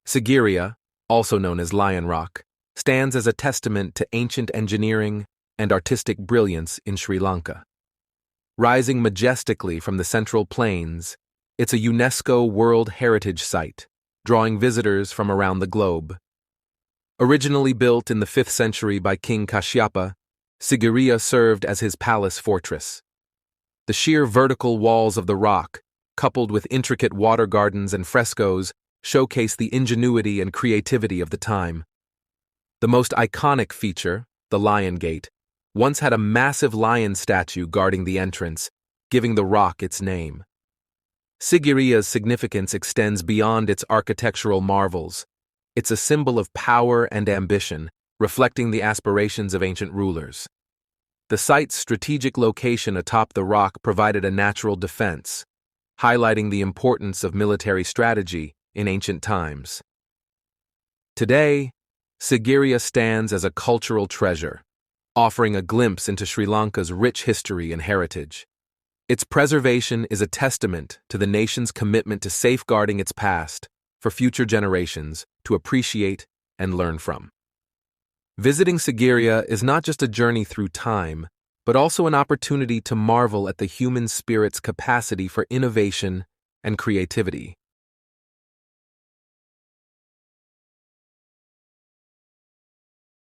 Sigiriya, also known as Lion Rock, stands as a testament to ancient engineering and artistic brilliance in Sri Lanka. Rising majestically from the central plains, it's a UNESCO World Heritage Site, drawing visitors from around the globe. Originally built in the 5th century by King Kashyapa, Sigiriya served as his palace fortress. The sheer vertical walls of the rock, coupled with intricate water gardens and frescoes, showcase the ingenuity and creativity of the time. The most iconic feature, the Lion Gate, once had a massive lion statue guarding the entrance, giving the rock its name. Sigiriya's significance extends beyond its architectural marvels. It's a symbol of power and ambition, reflecting the aspirations of ancient rulers. The site's strategic location atop the rock provided a natural defense, highlighting the importance of military strategy in ancient times. Today, Sigiriya stands as a cultural treasure, offering a glimpse into Sri Lanka's rich history and heritage. Its preservation is a testament to the nation's commitment to safeguarding its past for future generations to appreciate and learn from. Visiting Sigiriya is not just a journey through time, but also an opportunity to marvel at the human spirit's capacity for innovation and creativity.